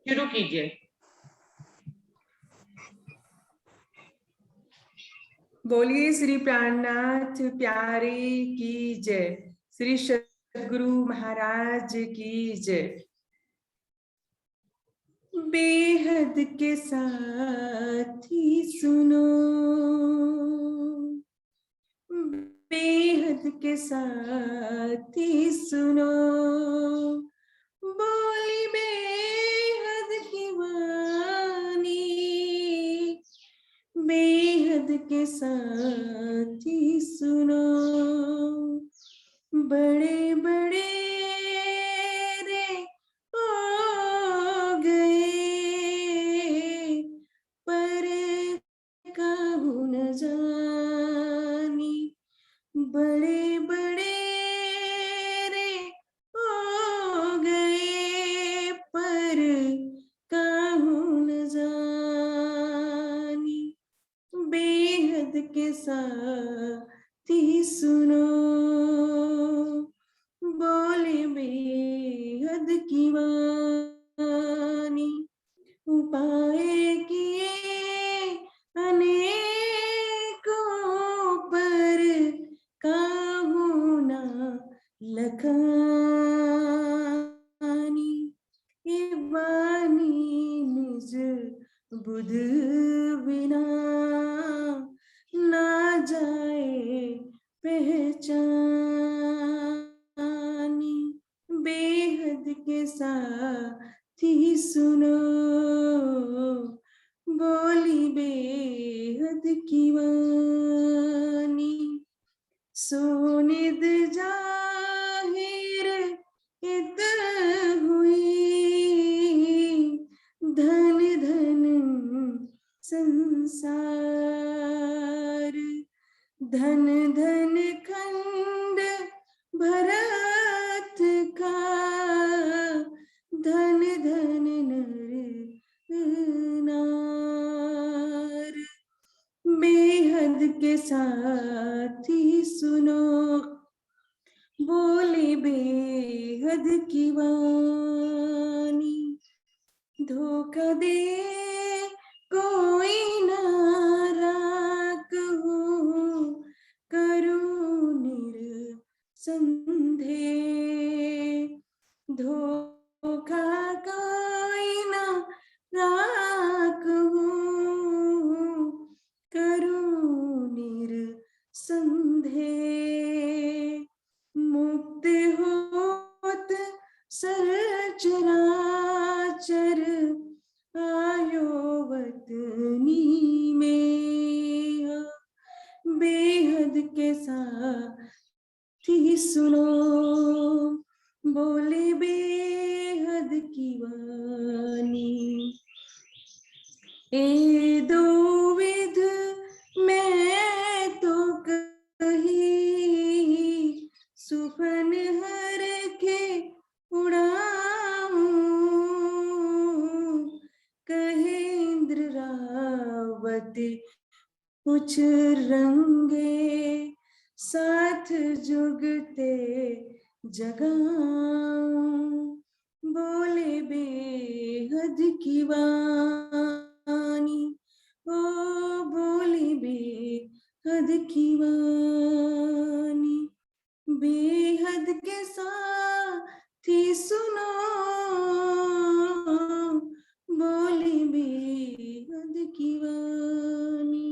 शुरू कीजिए। बोलिए श्री प्राणनाथ प्यारे की जय। श्री सद्गुरु महाराज की जय। बेहद के साथी सुनो, बेहद के साथी सुनो, बोली बेहद की वाणी, बेहद के साथी सुनो। बड़े बड़े रे हो गए, पर काहू न जानी। बड़े बड़े रे हो गए, पर काहू न जानी। बेहद के साथी सुनो, बोले बेहद की वाणी। उपाय किए अनेकों, पर काहू ना लखानी। ये वाणी निज बुध बिना, ना जाए पहचानी। बेहद के साथी सुनो, बोली बेहद की वाणी। सोनिद जाहिर इत हुई, धन धन संसार। धन धन खंड भरत का, धन धन नर नार। बेहद के साथी सुनो, बोले बेहद की वाणी। धोखा दे कोई ना राखहु, करूं निरसंदेह। धोखा कोई ना राखहु, करूं निरसंदेह। मुक्त होत सरचराचर, आयो वतनी में। बेहद के साथी सुनो, बोले बेहद की वाणी। ए दो विध मैं तो कही, सुपन हर के उड़ाऊं। कहे इंद्र रावत कुछ रंगे, साथ जुगते जगाऊं। बोले बेहद की वाणी, ओ बोली बेहद की वाणी। बेहद के साथी सुनो, बोली बेहद की वाणी।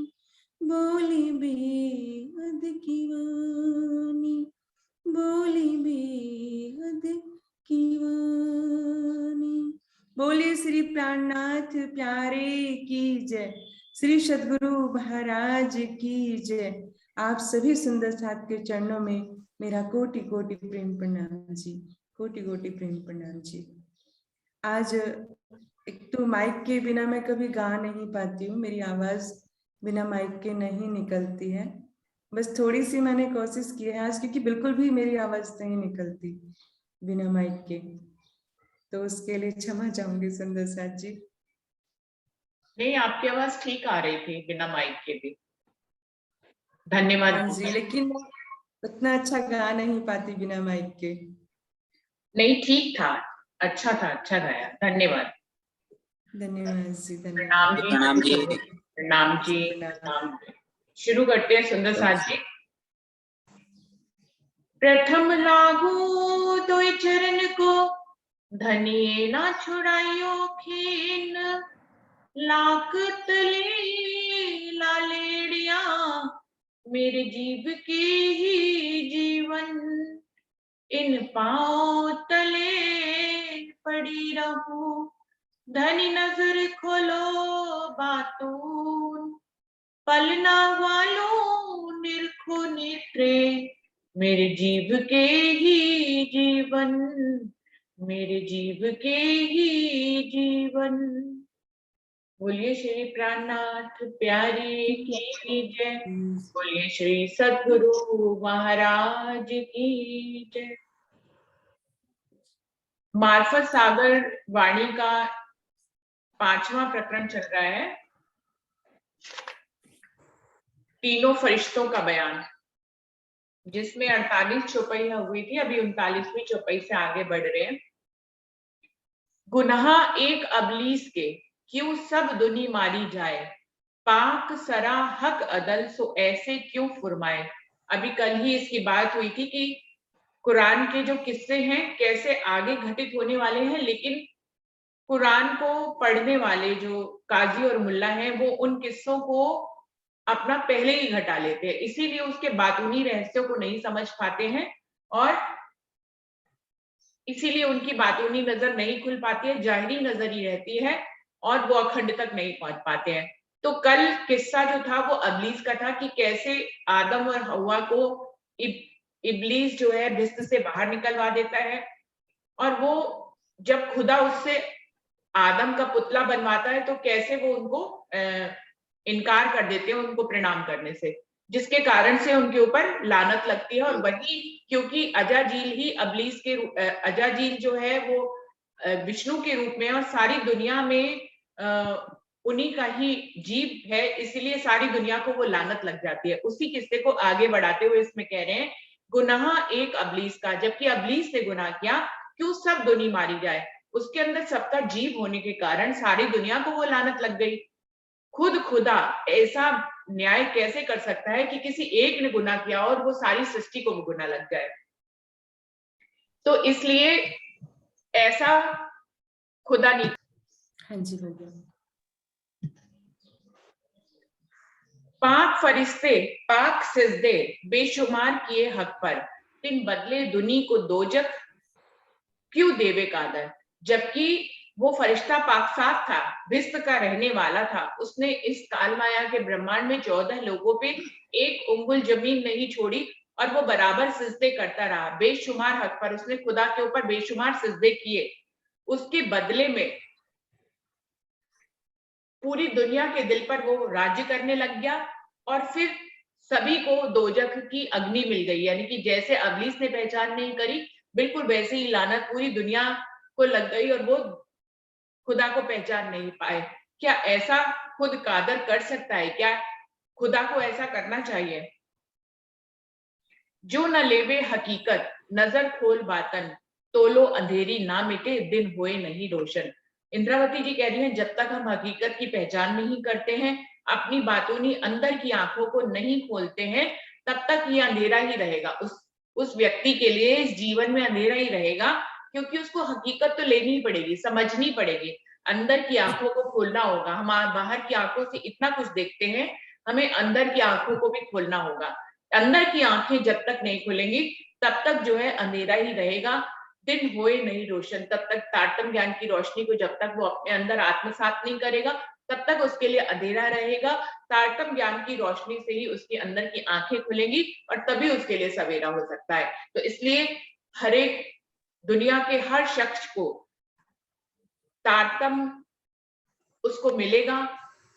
बोली बेहद की वाणी, बोली बेहद की वाणी। बोले श्री प्राणनाथ प्यारे की जय। श्री सद्गुरु महाराज की जय। आप सभी सुंदर साथ के चरणों में मेरा कोटि कोटि प्रेम प्रणाम जी, कोटि कोटि प्रेम प्रणाम जी। आज एक तो माइक के बिना मैं कभी गा नहीं पाती हूँ, मेरी आवाज बिना माइक के नहीं निकलती है। बस थोड़ी सी मैंने कोशिश की है आज, क्योंकि बिल्कुल भी मेरी आवाज नहीं निकलती बिना माइक के, तो उसके लिए क्षमा चाहूंगी सुंदर साथ जी। नहीं, आपकी आवाज ठीक आ रही थी बिना माइक के भी। धन्यवाद हाँ जी, लेकिन उतना अच्छा गा नहीं पाती बिना माइक के। नहीं, ठीक था, अच्छा था, अच्छा गाया, धन्यवाद। धन्यवाद जी, प्रणाम धन्यवाद। जी। प्रणाम जी। प्रणाम जी। प्रणाम जी। शुरू करते हैं सुंदर साथ जी। प्रथम लागू तो चरण को, धनिये ना छुड़ाइयो खीन, लाकत ले लालेड़िया, मेरे जीव की ही जीवन, इन पांव तले पड़ी रहूं, धनी नजर खोलो बातून, पलना वालों निरखो नेत्रे, मेरे जीव के ही जीवन, मेरे जीव के ही जीवन। बोलिए श्री प्राणनाथ प्यारी की जय, बोलिए श्री सद्गुरु महाराज की जय। मार्फत सागर वाणी का 5वां प्रकरण चल रहा है, तीनों फरिश्तों का बयान, जिसमें 48 चौपाइयां हुई थी, अभी 39वीं चौपाई से आगे बढ़ रहे हैं। गुनाह एक अबलीस के, क्यों सब दुनी मारी जाए, पाक सरा हक अदल सो ऐसे क्यों फुरमाए। अभी कल ही इसकी बात हुई थी कि कुरान के जो किस्से हैं कैसे आगे घटित होने वाले हैं, लेकिन कुरान को पढ़ने वाले जो काजी और मुल्ला हैं वो उन किस्सों को अपना पहले ही घटा लेते हैं, इसीलिए उसके बातूनी रहस्यों को नहीं समझ पाते हैं और इसीलिए उनकी बातूनी नजर नहीं खुल पाती है, जाहिरी नजर ही रहती है और वो अखंड तक नहीं पहुंच पाते हैं। तो कल किस्सा जो था वो अबलीस का था कि कैसे आदम और हवा को इबलीस जो है भिस्त से बाहर निकलवा देता है, और वो जब खुदा उससे आदम का पुतला बनवाता है तो कैसे वो उनको इनकार कर देते हैं उनको प्रणाम करने से, जिसके कारण से उनके ऊपर लानत लगती है। और वही क्योंकि अजाजील ही अबलीस के अजाजील जो है वो विष्णु के रूप में और सारी दुनिया में उन्हीं का ही जीव है, इसलिए सारी दुनिया को वो लानत लग जाती है। उसी किस्से को आगे बढ़ाते हुए इसमें कह रहे हैं, गुनाह एक अबलीस का, जबकि अबलीस ने गुनाह किया, क्यों सब दुनी मारी जाए। उसके अंदर सबका जीव होने के कारण सारी दुनिया को वो लानत लग गई। खुद खुदा ऐसा न्याय कैसे कर सकता है कि किसी एक ने गुनाह किया और वो सारी सृष्टि को गुनाह लग जाए। तो इसलिए ऐसा खुदा नहीं। हाँ जी भैया। पाक फरिश्ते पाक सिजदे बेशुमार किए हक पर, तिन बदले दुनी को दोजख क्यों देवे कादर। जबकि वो फरिश्ता पाक साफ था, भिस्त का रहने वाला था, उसने इस कालमाया के ब्रह्मांड में 14 लोगों पे एक उंगुल जमीन नहीं छोड़ी और वो बराबर सिजदे करता रहा। बेशुमार हक पर उसने खुदा के ऊपर बेशुमार सिजदे किए, उसके बदले में पूरी दुनिया के दिल पर वो राज्य करने लग गया और फिर सभी को दोजख की अग्नि मिल गई। यानी कि जैसे अबलीस ने पहचान नहीं करी, बिल्कुल वैसे ही लानत पूरी दुनिया को लग गई और वो खुदा को पहचान नहीं पाए। क्या ऐसा खुद कादर कर सकता है? क्या खुदा को ऐसा करना चाहिए? जो न लेवे हकीकत नजर खोल बातन, तोलो अंधेरी ना मिटे दिन होए नहीं रोशन। इंद्रावती जी कह रही हैं, जब तक हम हकीकत की पहचान नहीं करते हैं, अपनी बातूनी अंदर की आंखों को नहीं खोलते हैं, तब तक ये अंधेरा ही रहेगा। उस व्यक्ति के लिए इस जीवन में अंधेरा ही रहेगा, क्योंकि उसको हकीकत तो लेनी ही पड़ेगी, समझनी पड़ेगी, अंदर की आंखों को खोलना होगा। हम बाहर की आंखों से इतना कुछ देखते हैं, हमें अंदर की आंखों को भी खोलना होगा। अंदर की आंखें जब तक नहीं खुलेंगी तब तक जो है अंधेरा ही रहेगा, दिन होए नहीं रोशन। तब तक तारतम ज्ञान की रोशनी को जब तक वो अपने अंदर आत्मसात नहीं करेगा, तब तक उसके लिए अंधेरा रहेगा। तारतम ज्ञान की रोशनी से ही उसके अंदर की आंखें खुलेंगी और तभी उसके लिए सवेरा हो सकता है। तो इसलिए हर एक दुनिया के हर शख्स को तारतम उसको मिलेगा,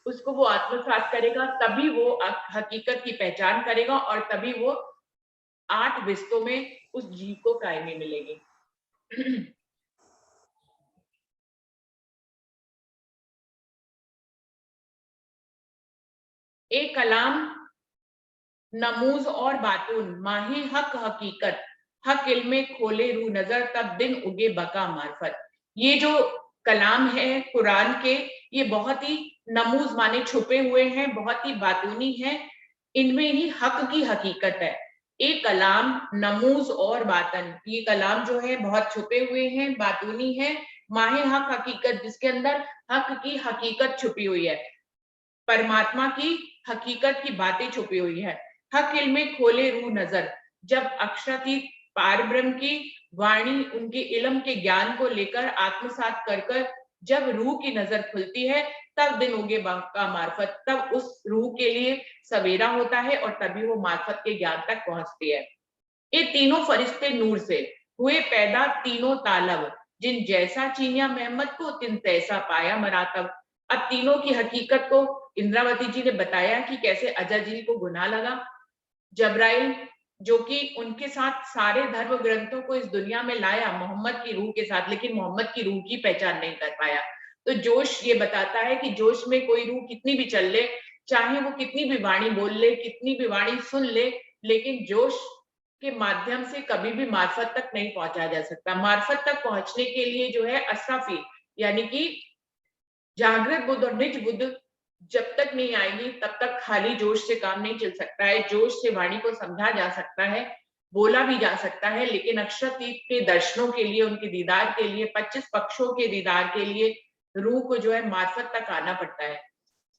उसको वो आत्मसात करेगा, तभी वो हकीकत की पहचान करेगा और तभी वो 8 विस्तों में उस जीव को कायमी मिलेगी। एक कलाम नमूज और बातून, माही हक हकीकत, हक इल्मे खोले रू नजर, तब दिन उगे बका मार्फत। ये जो कलाम है कुरान के, ये बहुत ही नमूज माने छुपे हुए हैं, बहुत ही बातूनी है, इनमें ही हक की हकीकत है। एक कलाम, नमूज और बातन, ये कलाम जो है बहुत छुपे हुए हैं, बातूनी है, माहे हक हकीकत, जिसके अंदर हक की हकीकत छुपी हुई है, परमात्मा की हकीकत की बातें छुपी हुई है। हक इल्मे खोले रूह नजर, जब अक्षरातीत पार ब्रह्म की वाणी उनके इल्म के ज्ञान को लेकर आत्मसात कर कर जब रूह की नजर खुलती है, तब दिन उगे का मार्फत, तब उस रूह के लिए सवेरा होता है और तभी वो मार्फत के ज्ञान तक पहुंचती है। ये तीनों फरिश्ते नूर से हुए पैदा, तीनों तालब, जिन जैसा चीनिया मोहम्मद को तिन तैसा पाया मरातब। अब तीनों की हकीकत को इंद्रावती जी ने बताया कि कैसे अजाजिल को गुनाह लगा। जब्राइल जो कि उनके साथ सारे धर्म ग्रंथों को इस दुनिया में लाया मोहम्मद की रूह के साथ, लेकिन मोहम्मद की रूह की पहचान नहीं कर पाया। तो जोश ये बताता है कि जोश में कोई रूह कितनी भी चल ले, चाहे वो कितनी भी वाणी बोल ले, कितनी भी वाणी सुन ले, लेकिन जोश के माध्यम से कभी भी मार्फत तक नहीं पहुंचा जा सकता। मार्फत तक पहुंचने के लिए जो है असराफी, यानी कि जागृत बुद्ध और निज बुद्ध जब तक नहीं आएगी तब तक खाली जोश से काम नहीं चल सकता है। जोश से वाणी को समझा जा सकता है, बोला भी जा सकता है, लेकिन अक्षरातीत के दर्शनों के लिए, उनके दीदार के लिए, 25 पक्षों के दीदार के लिए रूह को जो है मार्फत तक आना पड़ता है।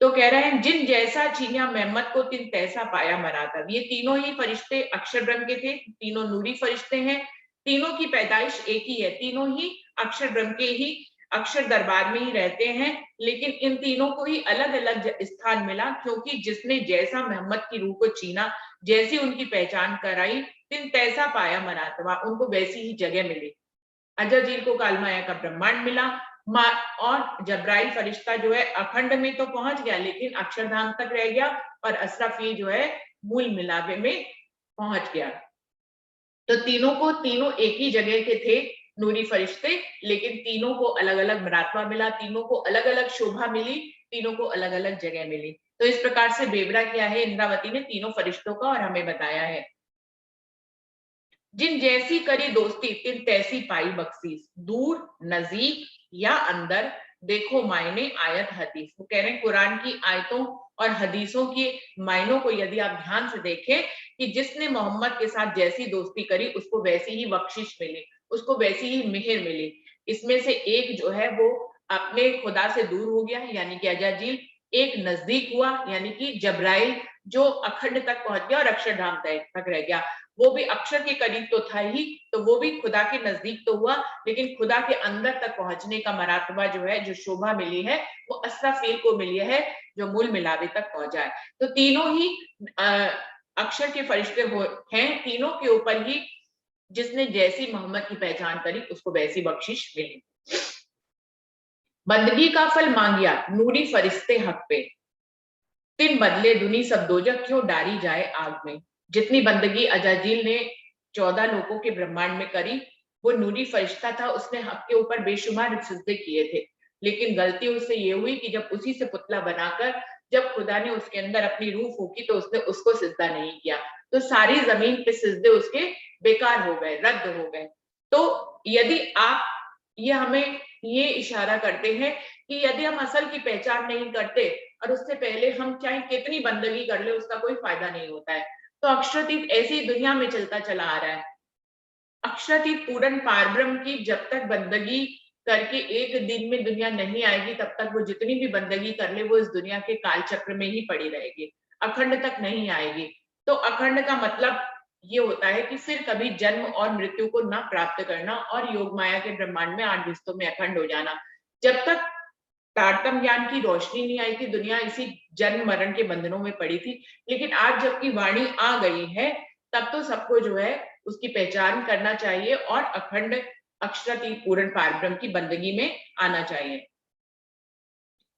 तो कह रहे हैं जिन जैसा चीनिया मोहम्मद को तिन तैसा पाया मरातब। ये तीनों ही फरिश्ते अक्षर ब्रह्म के थे, तीनों नूरी फरिश्ते हैं, तीनों की पैदाइश एक ही है, तीनों ही अक्षर ब्रह्म के ही अक्षर दरबार में ही रहते हैं, लेकिन इन तीनों को ही अलग अलग स्थान मिला, क्योंकि जिसने जैसा मोहम्मद की रूह को छीना, जैसी उनकी पहचान कराई, तिन तैसा पाया मरातबा, उनको वैसी ही जगह मिली। अजाजील को कालमाया का ब्रह्मांड मिला, और जब्राइल फरिश्ता जो है अखंड में तो पहुंच गया, लेकिन अक्षरधाम तक रह गया, और असराफील जो है मूल मिलावे में पहुंच गया। तो तीनों को, तीनों एक ही जगह के थे नूरी फरिश्ते, लेकिन तीनों को अलग अलग मरातबा मिला, तीनों को अलग अलग शोभा मिली, तीनों को अलग अलग जगह मिली। तो इस प्रकार से बेवड़ा किया है इंद्रावती ने तीनों फरिश्तों का और हमें बताया है। जिन जैसी करी दोस्ती तिन तैसी पाई बख्शीस, दूर नजदीक या अंदर देखो मायने आयत हदीस। वो कह रहे हैं कुरान की आयतों और हदीसों के मायनों को यदि आप ध्यान से देखें कि जिसने मोहम्मद के साथ जैसी दोस्ती करी उसको वैसी ही बख्शिश मिली, उसको वैसी ही मेहर मिली। इसमें से एक जो है वो अपने खुदा से दूर हो गया यानी कि अजाजील, एक नजदीक हुआ यानी कि जब्राइल जो अखंड तक पहुंच गया और अक्षरधाम तक रह गया। वो भी अक्षर के करीब तो था ही, तो वो भी खुदा के नजदीक तो हुआ, लेकिन खुदा के अंदर तक पहुंचने का मरातबा जो है, जो शोभा मिली है, वो असराफील को मिली है जो मूल मिलावे तक पहुंचा है। तो तीनों ही अक्षर के फरिश्ते हैं, तीनों के ऊपर ही जिसने जैसी मोहम्मद की पहचान करी उसको वैसी बख्शिश मिली। बंदगी का फल मांगिया नूरी फरिश्ते हक पे, तिन बदले दुनी सब दोजक क्यों डारी जाए आग में। जितनी बंदगी अजाजील ने 14 लोगों के ब्रह्मांड में करी, वो नूरी फरिश्ता था, उसने हक के ऊपर बेशुमार सिजदे किए थे, लेकिन गलती उससे ये हुई कि जब उसी से पुतला बनाकर जब खुदा ने उसके अंदर अपनी रूह फूकी तो उसने उसको सिजदा नहीं किया, तो सारी जमीन पे सिजदे उसके बेकार हो गए, रद्द हो गए। तो यदि आप, ये हमें ये इशारा करते हैं कि यदि हम असल की पहचान नहीं करते और उससे पहले हम चाहे कितनी बंदगी कर ले उसका कोई फायदा नहीं होता है। तो अक्षरातीत ऐसी दुनिया में चलता चला आ रहा है। अक्षरातीत पूर्ण पारब्रह्म की जब तक बंदगी करके एक दिन में दुनिया नहीं आएगी, तब तक वो जितनी भी बंदगी कर ले वो इस दुनिया के काल चक्र में ही पड़ी रहेगी, अखंड तक नहीं आएगी। तो अखंड का मतलब ये होता है कि फिर कभी जन्म और मृत्यु को ना प्राप्त करना और योग माया के ब्रह्मांड में 8 हिस्सों में अखंड हो जाना। जब तक तारतम ज्ञान की रोशनी नहीं आई थी, दुनिया इसी जन्म मरण के बंधनों में पड़ी थी, लेकिन आज जबकि वाणी आ गई है, तब तो सबको जो है उसकी पहचान करना चाहिए और अखंड अक्षरातीत पूर्ण पारब्रह्म की बंदगी में आना चाहिए।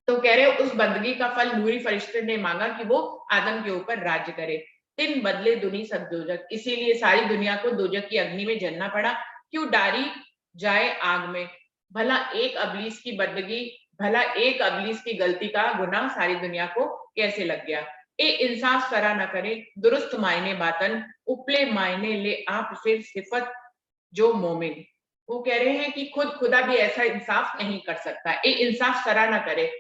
तो कह रहे उस बंदगी का फल नूरी फरिश्ते ने मांगा कि वो आदम के ऊपर राज्य करे। तिन बदले दुनी सब दोजक, इसीलिए सारी दुनिया को दोजक की अग्नि में जलना पड़ा। क्यों डारी जाए आग में, भला एक अबलीस की बंदगी, भला एक अबलीस की गलती का गुनाह सारी दुनिया को कैसे लग गया। ए इंसाफ करा न करे दुरुस्त मायने बातन, उपले मायने ले आप फिर सिफत जो मोमिन। वो कह रहे हैं कि खुद खुदा भी ऐसा इंसाफ नहीं कर सकता, इंसाफ सरा ना करे,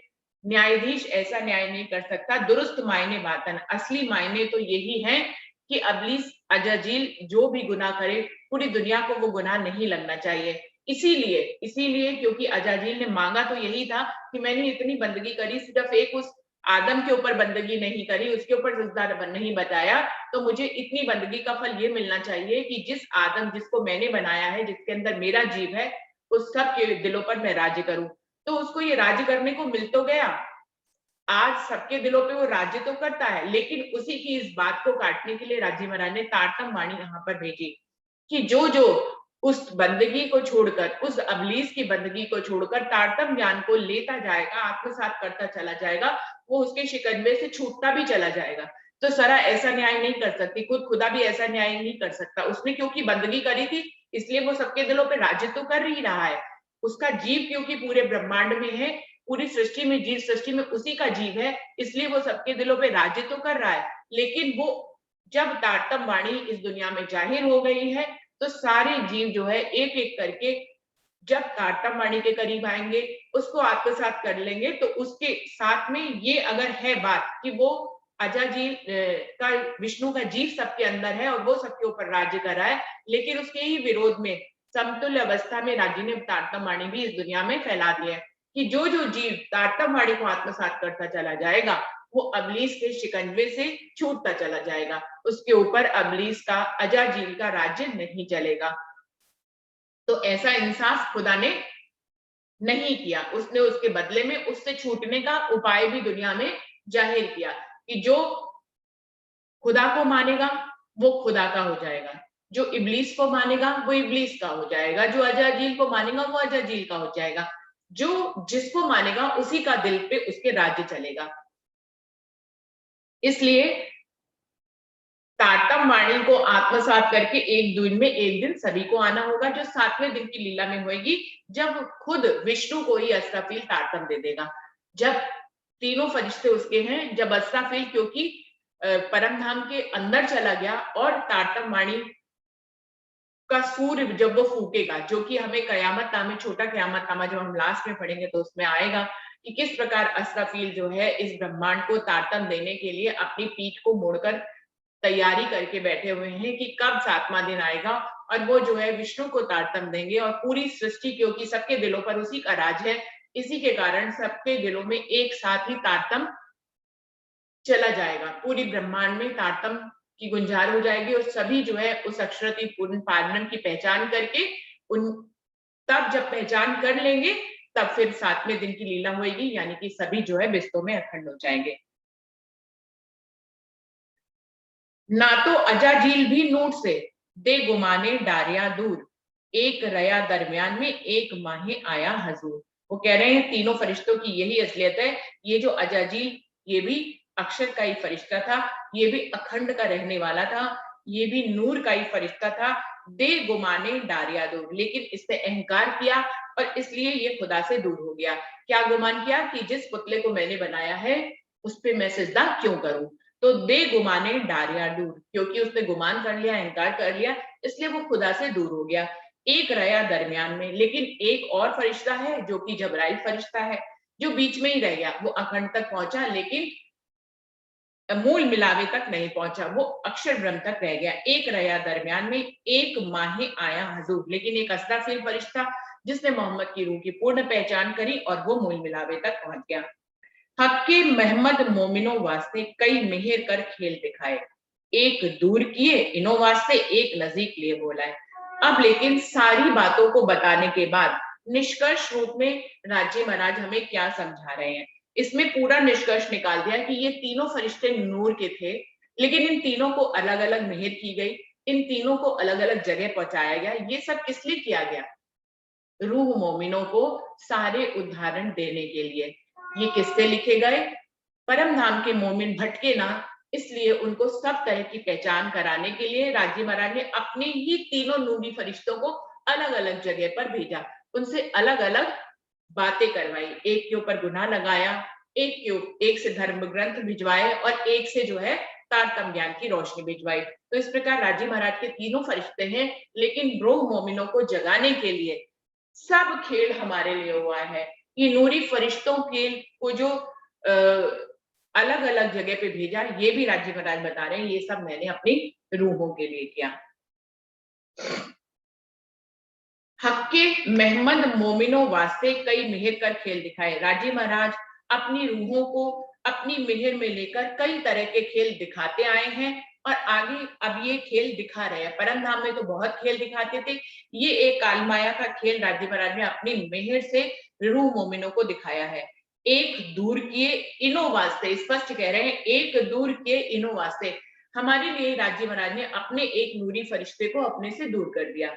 न्यायाधीश ऐसा न्याय नहीं कर सकता। दुरुस्त मायने बातन, असली मायने तो यही है कि अबलीस अजाजील जो भी गुनाह करे, पूरी दुनिया को वो गुनाह नहीं लगना चाहिए। इसीलिए इसीलिए क्योंकि अजाजील ने मांगा तो यही था कि मैंने इतनी बंदगी करी, सिर्फ एक उस आदम के ऊपर बंदगी नहीं करी, उसके ऊपर सिजदा नहीं बताया, तो मुझे इतनी बंदगी का फल ये मिलना चाहिए कि जिस आदम जिसको मैंने बनाया है, जिसके अंदर मेरा जीव है, उस सब के दिलों पर मैं राज्य करूं। तो उसको ये राज्य करने को मिल तो गया, आज सबके दिलों पे वो राज्य तो करता है, लेकिन उसी की इस बात को काटने के लिए राजी महाराज ने तारतम वाणी यहाँ पर भेजी कि जो जो उस बंदगी को छोड़कर, उस अबलीस की बंदगी को छोड़कर तारतम ज्ञान को लेता जाएगा, आत्मसात करता चला जाएगा, वो उसके शिकंजे से छूटता भी चला जाएगा। तो सरा ऐसा न्याय नहीं कर सकती, खुद खुदा भी ऐसा न्याय नहीं कर सकता। उसने क्योंकि बंदगी करी थी, इसलिए वो सबके दिलों पे राज्य तो कर ही रहा है। उसका जीव क्योंकि पूरे ब्रह्मांड में है, पूरी सृष्टि में, जीव सृष्टि में उसी का जीव है, इसलिए वो सबके दिलों पे राज्य तो कर रहा है। लेकिन वो जब तारतम वाणी इस दुनिया में जाहिर हो गई है, तो सारे जीव जो है एक एक करके जब तारतम वाणी के करीब आएंगे, उसको आत्मसात कर लेंगे, तो उसके साथ में ये अगर है बात कि वो अजाजील का, विष्णु का जीव सबके अंदर है और वो सबके ऊपर राज्य कर रहा है, लेकिन उसके ही विरोध में समतुल्य अवस्था में राज्य ने तारतम वाणी भी इस दुनिया में फैला दिया है कि जो जो जीव तारतम वाणी को आत्मसात करता चला जाएगा, वो अबलीस के शिकंजे से छूटता चला जाएगा, उसके ऊपर अबलीस का, अजाजील का राज्य नहीं चलेगा। तो ऐसा इंसाफ खुदा ने नहीं किया, उसने उसके बदले में उससे छूटने का उपाय भी दुनिया में जाहिर किया कि जो खुदा को मानेगा वो खुदा का हो जाएगा, जो इब्लीस को मानेगा वो इब्लीस का हो जाएगा, जो अजाजील को मानेगा वो अजाजील का हो जाएगा, जो जिसको मानेगा उसी का दिल पे उसके राज्य चलेगा। इसलिए तारतम वाणी को आत्मसात करके एक दिन सभी को आना होगा, जो 7वें दिन की लीला में होगी, जब खुद विष्णु को ही अस्राफील तारतम दे देगा। जब तीनों फरिश्ते उसके हैं, जब अस्राफील क्योंकि परम धाम के अंदर चला गया और तारतम वाणी का सूर्य जब वो फूकेगा, जो कि हमें कयामत नामे, छोटा कयामत नामा जब हम लास्ट में पढ़ेंगे तो उसमें आएगा कि किस प्रकार अस्राफील जो है इस ब्रह्मांड को तारतम देने के लिए अपनी पीठ को मोड़कर तैयारी करके बैठे हुए हैं कि कब 7वां दिन आएगा और वो जो है विष्णु को तारतम देंगे, और पूरी सृष्टि क्योंकि सबके दिलों पर उसी का राज है, इसी के कारण सबके दिलों में एक साथ ही तारतम चला जाएगा, पूरी ब्रह्मांड में तारतम की गुंजार हो जाएगी और सभी जो है उस अक्षरति पूर्ण पारणम की पहचान करके उन तब जब पहचान कर लेंगे, तब फिर 7वें दिन की लीला होगी, यानी कि सभी जो है बिस्तों में अखंड हो जाएंगे। ना तो अजाजील भी नूट से दे गुमाने डारिया दूर, एक रया दरमियान में एक माहे आया हजूर। वो कह रहे हैं तीनों फरिश्तों की यही असलियत है, ये जो अजाजील, ये भी अक्षर का ही फरिश्ता था, ये भी अखंड का रहने वाला था, ये भी नूर का ही फरिश्ता था। दे गुमाने डारिया दूर, लेकिन इसने अहंकार किया और इसलिए ये खुदा से दूर हो गया। क्या गुमान किया कि जिस पुतले को मैंने बनाया है उस पे मैं सिजदा क्यों करूं। तो दे गुमाने डारिया दूर, क्योंकि उसने गुमान कर लिया, अहंकार कर लिया, इसलिए वो खुदा से दूर हो गया। एक रया दरमियान में, लेकिन एक और फरिश्ता है जो कि जबराइल फरिश्ता है, जो बीच में ही रह गया। वो अखंड तक पहुंचा लेकिन मूल मिलावे तक नहीं पहुंचा, वो अक्षर ब्रह्म तक रह गया। एक रया दरमियान में एक माहे आया हजूर, लेकिन एक असराफील फरिश्ता जिसने मोहम्मद की रूह की पूर्ण पहचान करी और वो मूल मिलावे तक पहुंच गया। हक्के महमद मोमिनो वास्ते कई मेहर कर खेल दिखाए, एक दूर किए इनो वास्ते एक नजीक लिए बोला है। अब लेकिन सारी बातों को बताने के बाद निष्कर्ष रूप में राज्य महाराज हमें क्या समझा रहे हैं, इसमें पूरा निष्कर्ष निकाल दिया कि ये तीनों फरिश्ते नूर के थे, लेकिन इन तीनों को अलग अलग मेहर की गई, इन तीनों को अलग अलग जगह पहुंचाया गया। ये सब किस लिए किया गया? रूह मोमिनों को सारे उदाहरण देने के लिए। ये किससे लिखे गए? परम धाम के मोमिन भटके ना, इसलिए उनको सब तरह की पहचान कराने के लिए राज्य महाराज ने अपने ही तीनों नूरी फरिश्तों को अलग अलग जगह पर भेजा, उनसे अलग अलग बातें करवाई। एक के ऊपर गुनाह लगाया, एक से धर्म ग्रंथ भिजवाए और एक से जो है तारतम ज्ञान की रोशनी भिजवाई। तो इस प्रकार राजी महाराज के तीनों फरिश्ते हैं, लेकिन रूह मोमिनों को जगाने के लिए सब खेल हमारे लिए हुआ है। ये नूरी फरिश्तों के को जो अलग अलग जगह पे भेजा, ये भी राजी महाराज बता रहे हैं, ये सब मैंने अपनी रूहों के लिए किया। हक के मेहमद मोमिनों वास्ते कई मेहर कर खेल दिखाए। राजी महाराज अपनी रूहों को अपनी मेहर में लेकर कई तरह के खेल दिखाते आए हैं और आगे अब ये खेल दिखा रहे हैं। परम धाम में तो बहुत खेल दिखाते थे, ये एक कालमाया का खेल राजी महाराज ने अपनी मेहर से रूह मोमिनों को दिखाया है। एक दूर किए इनो वास्ते, स्पष्ट कह रहे हैं, एक दूर किए इनो वास्ते, हमारे लिए राजी महाराज ने अपने एक नूरी फरिश्ते को अपने से दूर कर दिया।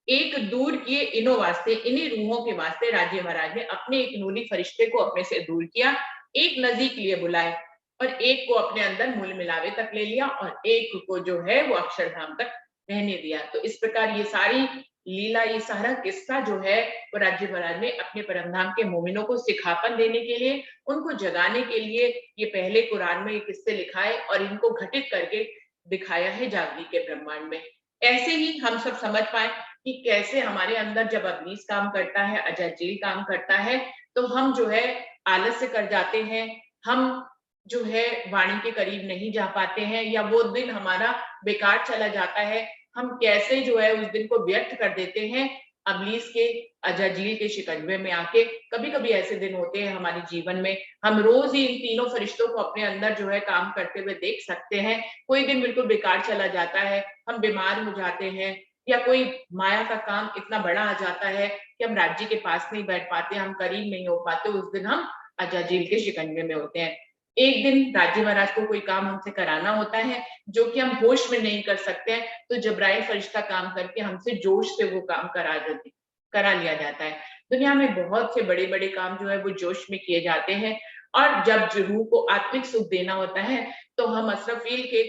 एक दूर किए इनो वास्ते, इन्हीं रूहों के वास्ते राजी महाराज ने अपने एक नूरी फरिश्ते को अपने से दूर किया, एक नजीक लिए बुलाए और एक को अपने अंदर मूल मिलावे तक ले लिया और एक को जो है वो अक्षरधाम तक रहने दिया। तो इस प्रकार ये सारी लीला, ये सारा किस्सा जो है वो राजी महाराज ने अपने परमधाम के मोमिनों को सिखापन देने के लिए, उनको जगाने के लिए ये पहले कुरान में ये किस्से लिखाए और इनको घटित करके दिखाया है जागनी के ब्रह्मांड में। ऐसे ही हम सब समझ पाए कि कैसे हमारे अंदर जब अब्लीस काम करता है, अजाजील काम करता है, तो हम जो है आलस्य कर जाते हैं, हम जो है वाणी के करीब नहीं जा पाते हैं, या वो दिन हमारा बेकार चला जाता है। हम कैसे जो है उस दिन को व्यर्थ कर देते हैं अब्लीस के, अजाजील के शिकंजे में आके। कभी कभी ऐसे दिन होते हैं हमारे जीवन में, हम रोज ही इन तीनों फरिश्तों को अपने अंदर जो है काम करते हुए देख सकते हैं। कोई दिन बिल्कुल बेकार चला जाता है, हम बीमार हो जाते हैं, या कोई माया का काम इतना बड़ा आ जाता है कि हम राज्य के पास नहीं बैठ पाते, हम करीब नहीं हो पाते, उस दिन हम अजाजील के शिकंजे में होते हैं। एक दिन राज्य महाराज को कोई काम हमसे कराना होता है जो कि हम होश में नहीं कर सकते हैं, तो जब्राइल फरिश्ता काम करके हमसे जोश से वो काम करा लिया जाता है। दुनिया में बहुत से बड़े बड़े काम जो है वो जोश में किए जाते हैं, और जब रूह को आत्मिक सुख देना होता है तो हम असरफील के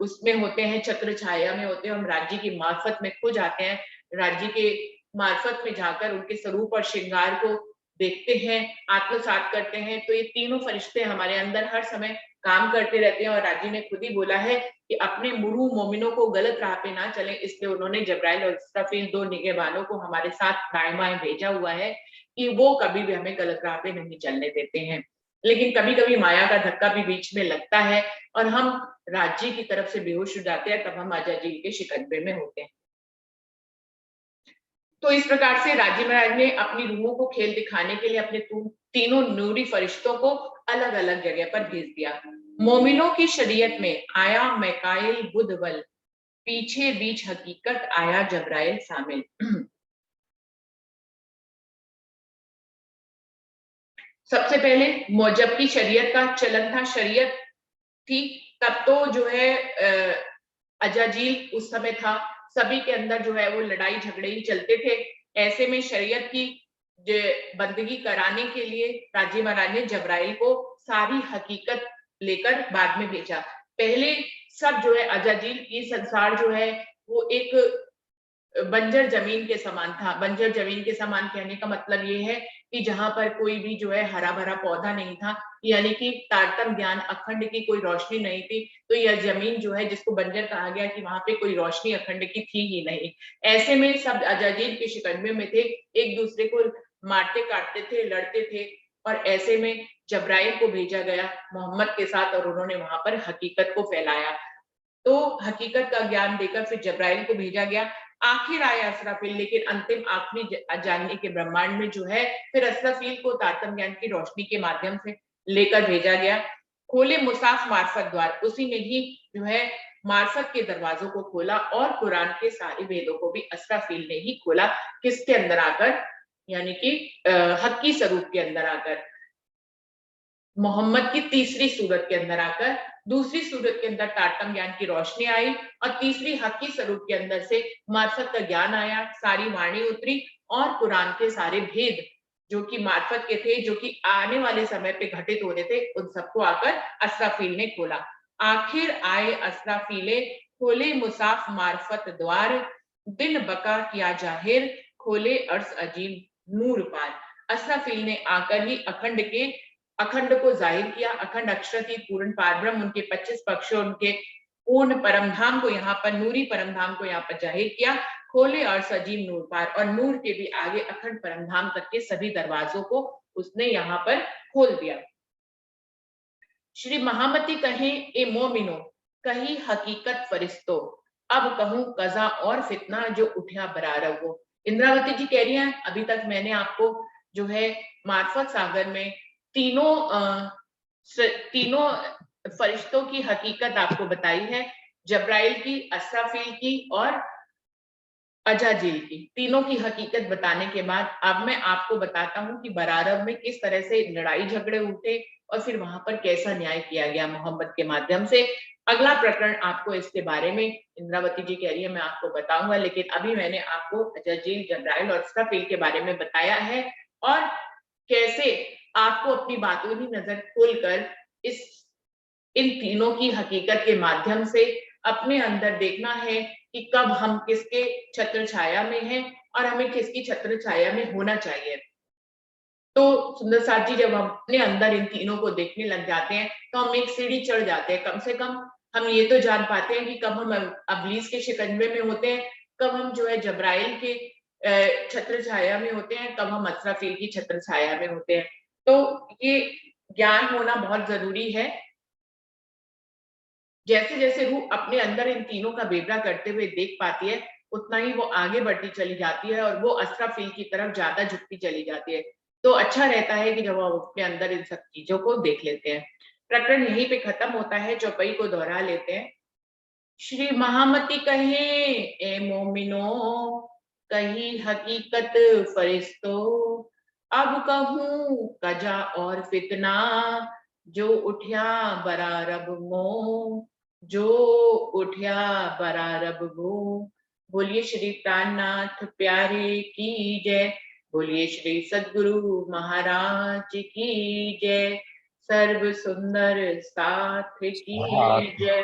उसमें होते हैं, छत्र छाया में होते हैं, हम राज्य की मार्फत में खो जाते हैं, राज्य के मार्फत में जाकर उनके स्वरूप और श्रृंगार को देखते हैं, आत्मसात करते हैं। तो ये तीनों फरिश्ते हमारे अंदर हर समय काम करते रहते हैं, और राज्य ने खुद ही बोला है कि अपने मुरू मोमिनों को गलत राह पे ना चले, इसलिए उन्होंने जब्राइल और इसराफील दो निगहबानों को हमारे साथ दाएं बाएं भेजा हुआ है कि वो कभी भी हमें गलत राह पे नहीं चलने देते हैं। लेकिन कभी कभी माया का धक्का भी बीच में लगता है और हम राज्य की तरफ से बेहोश हो जाते हैं, तब हम अजाजील के शिकंजे में होते हैं। तो इस प्रकार से राजी महाराज ने अपनी रूहों को खेल दिखाने के लिए अपने तीनों नूरी फरिश्तों को अलग अलग जगह पर भेज दिया। मोमिनों की शरीयत में आया मैकाइल बुधवल, पीछे बीच हकीकत आया जब्राइल शामिल। सबसे पहले जबकि शरीयत का चलन था, शरीयत थी, तब तो जो है अजाजील उस समय था, सभी के अंदर जो है वो लड़ाई झगड़े ही चलते थे। ऐसे में शरीयत की बंदगी कराने के लिए राजी महाराज ने जब्राइल को सारी हकीकत लेकर बाद में भेजा। पहले सब जो है अजाजील की संसार जो है वो एक बंजर जमीन के समान था। बंजर जमीन के समान कहने का मतलब ये है कि जहां पर कोई भी जो है हरा भरा पौधा नहीं था, यानी कि तारतम ज्ञान अखंड की कोई रोशनी नहीं थी, तो यह जमीन जो है जिसको बंजर कहा गया कि वहां पे कोई रोशनी अखंड की थी ही नहीं। ऐसे में सब अजाजील के शिकंजे में थे, एक दूसरे को मारते काटते थे, लड़ते थे, और ऐसे में जब्राइल को भेजा गया मोहम्मद के साथ और उन्होंने वहां पर हकीकत को फैलाया। तो हकीकत का ज्ञान देकर फिर जब्राइल को भेजा गया। आखिर आया असराफील, लेकिन अंतिम आखिरी जानने के ब्रह्मांड में जो है फिर असराफील को तारतम ज्ञान की रोशनी के माध्यम से लेकर भेजा गया। खोले मुसाफ मार्फत द्वार, उसी ने ही जो है मार्फत के दरवाजों को खोला और कुरान के सारे वेदों को भी असराफील ने ही खोला। किसके अंदर आकर? यानी कि हक्की स्वरूप के अंदर आकर, मोहम्मद की तीसरी सूरत के अंदर आकर। दूसरी सूरत के अंदर तारतम ज्ञान की रोशनी आई और तीसरी हक्की स्वरूप के अंदर से मार्फत का ज्ञान आया, सारी वाणी उतरी और कुरान के सारे भेद जो कि मार्फत के थे, जो कि आने वाले समय पे घटित हो रहे थे, उन सबको आकर असराफील ने खोला। आखिर आए असराफीले, खोले मुसाफ मार्फत द्वार, दिन बका किया जाहिर, खोले अर्श अजीब नूर पार। असराफील ने आकर ही अखंड के अखंड को जाहिर किया, अखंड अक्षरातीत पूर्ण पारब्रह्म, उनके 25 पक्षों, उनके पूर्ण परमधाम को यहाँ पर, नूरी परमधाम को यहाँ पर जाहिर किया। खोले और सजीव नूर पार, और नूर के भी आगे अखंड परमधाम तक के सभी दरवाजों को उसने यहाँ पर खोल दिया। श्री महामती कहें ए मोमिनो, कही हकीकत फरिश्तो, अब कहूं कजा और फितना जो उठा बरारव हो। इंद्रावती जी कह रही हैं, अभी तक मैंने आपको जो है मार्फत सागर में तीनों फरिश्तों की हकीकत आपको बताई है, जब्राइल की, असराफील की और अजाजील की, तीनों की हकीकत बताने के बाद अब मैं आपको बताता हूं कि बरारब में किस तरह से लड़ाई झगड़े उठे और फिर वहां पर कैसा न्याय किया गया मोहम्मद के माध्यम से। अगला प्रकरण आपको इसके बारे में इंद्रावती जी कह रही है मैं आपको बताऊंगा, लेकिन अभी मैंने आपको अजाजील, जब्राइल और असराफील के बारे में बताया है, और कैसे आपको अपनी बातों की नजर खोलकर इन तीनों की हकीकत के माध्यम से अपने अंदर देखना है कि कब हम किसके छत्र छाया में हैं और हमें किसकी छत्र छाया में होना चाहिए। तो सुंदर साथ जी, जब हम अपने अंदर इन तीनों को देखने लग जाते हैं तो हम एक सीढ़ी चढ़ जाते हैं। कम से कम हम ये तो जान पाते हैं कि कब हम अबलीस के शिकंजे में होते हैं, कब हम जो है जब्राइल के छत्र छाया में होते हैं, कब हम असराफील की छत्र छाया में होते हैं। तो ये ज्ञान होना बहुत जरूरी है। जैसे जैसे रूह अपने अंदर इन तीनों का बेवरा करते हुए देख पाती है, उतना ही वो आगे बढ़ती चली जाती है और वो असराफील की तरफ ज्यादा झुकती चली जाती है। तो अच्छा रहता है कि जब हम अपने अंदर इन सब चीजों को देख लेते हैं। प्रकरण यहीं पे खत्म होता है, चौपाई को दोहरा लेते हैं। श्री महामती कहे ए मोमिनो, कही हकीकत फरिश्तो, अब कहूं कजा और फितना जो उठ्या बरारब मो, जो उठ्या बरारब गो। बोलिए श्री प्राणनाथ प्यारे की जय, बोलिए श्री सद्गुरु महाराज की जय, सर्व सुंदर साथ की जय।